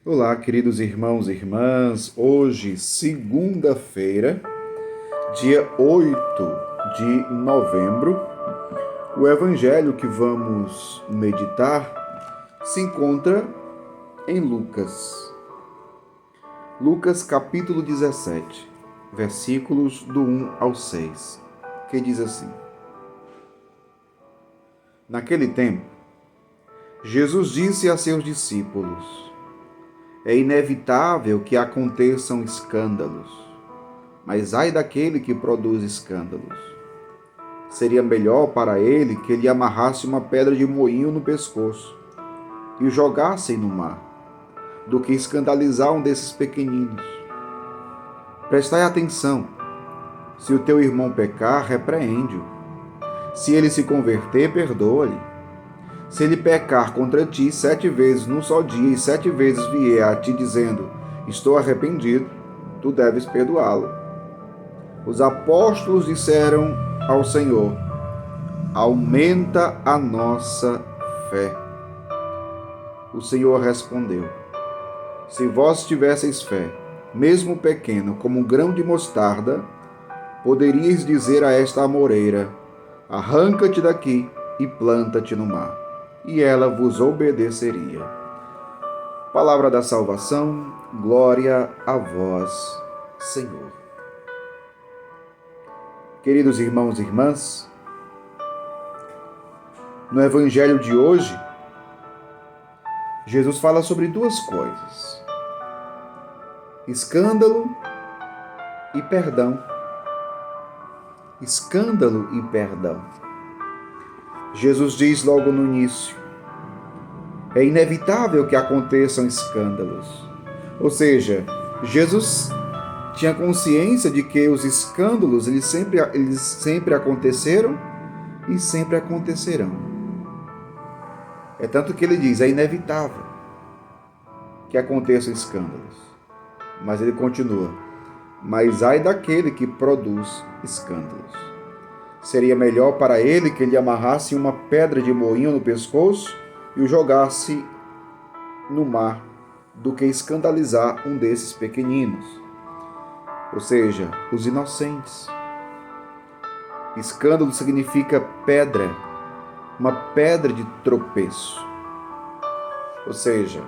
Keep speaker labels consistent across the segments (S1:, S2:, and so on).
S1: Olá, queridos irmãos e irmãs. Hoje, segunda-feira, dia 8 de novembro, o evangelho que vamos meditar se encontra em Lucas. Lucas capítulo 17, versículos do 1 ao 6, que diz assim: Naquele tempo, Jesus disse a seus discípulos: É inevitável que aconteçam escândalos, mas ai daquele que produz escândalos. Seria melhor para ele que lhe amarrasse uma pedra de moinho no pescoço e o jogassem no mar, do que escandalizar um desses pequeninos. Prestai atenção: se o teu irmão pecar, repreende-o. Se ele se converter, perdoa-lhe. Se ele pecar contra ti 7 vezes num só dia e 7 vezes vier a ti dizendo: Estou arrependido, tu deves perdoá-lo. Os apóstolos disseram ao Senhor: Aumenta a nossa fé. O Senhor respondeu: Se vós tivesseis fé, mesmo pequena, como um grão de mostarda, poderíeis dizer a esta amoreira: Arranca-te daqui e planta-te no mar, e ela vos obedeceria. Palavra da salvação, glória a vós, Senhor. Queridos irmãos e irmãs, no evangelho de hoje, Jesus fala sobre duas coisas: escândalo e perdão. Escândalo e perdão. Jesus diz logo no início: é inevitável que aconteçam escândalos. Ou seja, Jesus tinha consciência de que os escândalos eles sempre aconteceram e sempre acontecerão. É tanto que ele diz: é inevitável que aconteçam escândalos. Mas ele continua: mas ai daquele que produz escândalos. Seria melhor para ele que lhe amarrasse uma pedra de moinho no pescoço e o jogasse no mar, do que escandalizar um desses pequeninos, ou seja, os inocentes. Escândalo significa pedra, uma pedra de tropeço. Ou seja,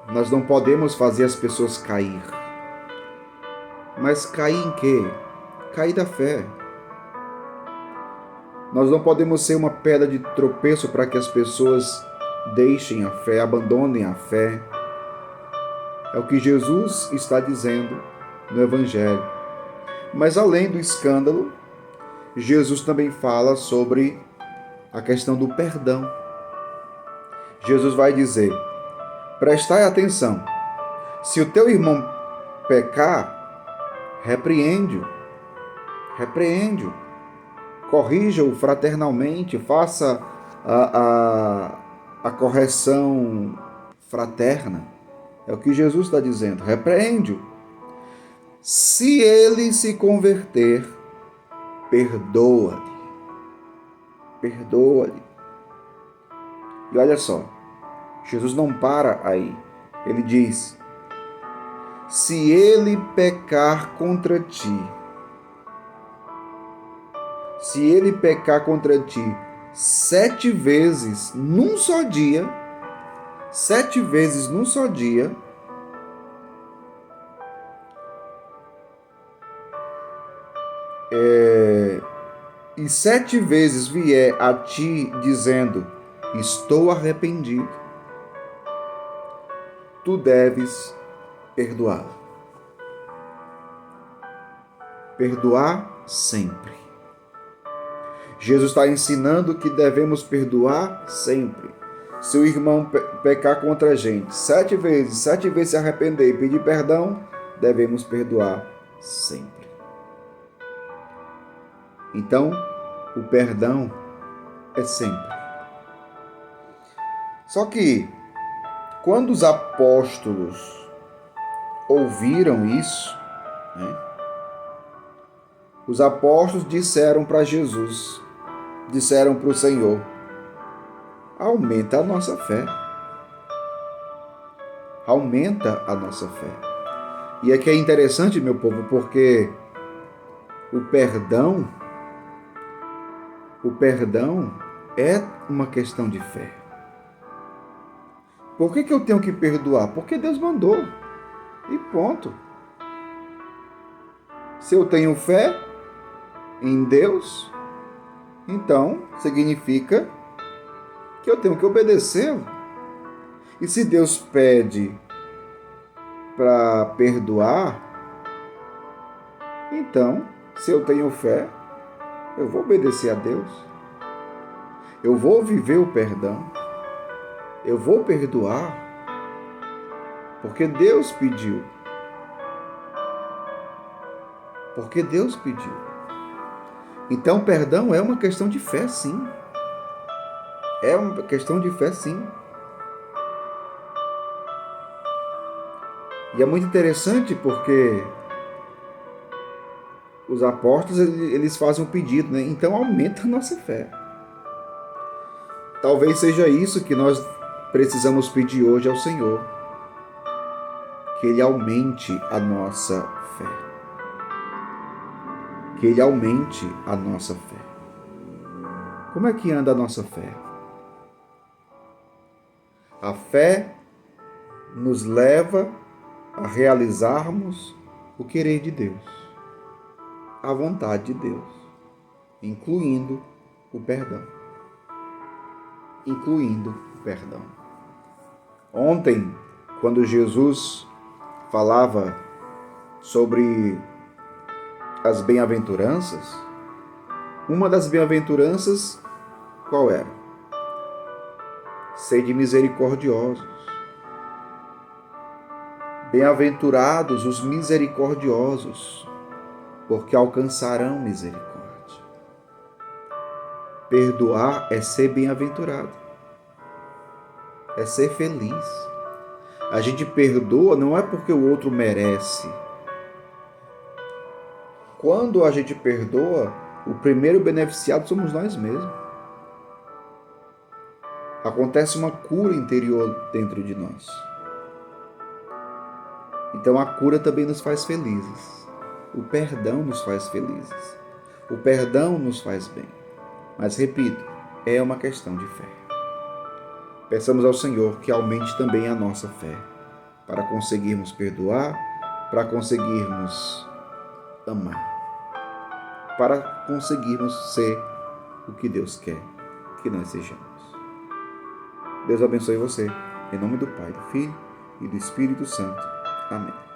S1: nós não podemos fazer as pessoas cair. Mas cair em quê? Cair da fé. Nós não podemos ser uma pedra de tropeço para que as pessoas deixem a fé, abandonem a fé. É o que Jesus está dizendo no Evangelho. Mas além do escândalo, Jesus também fala sobre a questão do perdão. Jesus vai dizer: prestai atenção, se o teu irmão pecar, repreende-o, corrija-o fraternalmente, faça a correção fraterna. É o que Jesus está dizendo: repreende-o. Se ele se converter, perdoa-lhe. Perdoa-lhe. E olha só, Jesus não para aí. Ele diz: se ele pecar contra ti, se ele pecar contra ti 7 vezes num só dia, 7 vezes num só dia, e 7 vezes vier a ti dizendo: estou arrependido, tu deves perdoá-lo. Perdoar sempre. Jesus está ensinando que devemos perdoar sempre. Se o irmão pecar contra a gente 7 vezes, 7 vezes se arrepender e pedir perdão, devemos perdoar sempre. Então, o perdão é sempre. Só que, quando os apóstolos ouviram isso, os apóstolos disseram para Jesus, disseram para o Senhor: aumenta a nossa fé. aumenta a nossa fé. E aqui é interessante, meu povo, porque o perdão é uma questão de fé. Por que eu tenho que perdoar? Porque Deus mandou. E ponto. Se eu tenho fé em Deus, então significa que eu tenho que obedecê-lo. E se Deus pede para perdoar, então, se eu tenho fé, eu vou obedecer a Deus. Eu vou viver o perdão. Eu vou perdoar, porque Deus pediu. Porque Deus pediu. Então, perdão é uma questão de fé, sim. É uma questão de fé, sim. E é muito interessante porque os apóstolos, eles fazem um pedido, né? Então, aumenta a nossa fé. Talvez seja isso que nós precisamos pedir hoje ao Senhor. Que Ele aumente a nossa fé. Que Ele aumente a nossa fé. Como é que anda a nossa fé? A fé nos leva a realizarmos o querer de Deus, a vontade de Deus, incluindo o perdão. Incluindo o perdão. Ontem, quando Jesus falava sobre as bem-aventuranças, uma das bem-aventuranças, qual era? Sede misericordiosos. Bem-aventurados os misericordiosos, porque alcançarão misericórdia. Perdoar é ser bem-aventurado, é ser feliz. A gente perdoa não é porque o outro merece. Quando a gente perdoa, o primeiro beneficiado somos nós mesmos. Acontece uma cura interior dentro de nós. Então a cura também nos faz felizes. O perdão nos faz felizes. O perdão nos faz bem. Mas repito, é uma questão de fé. Peçamos ao Senhor que aumente também a nossa fé, para conseguirmos perdoar, para conseguirmos amar, para conseguirmos ser o que Deus quer que nós sejamos. Deus abençoe você, em nome do Pai, do Filho e do Espírito Santo. Amém.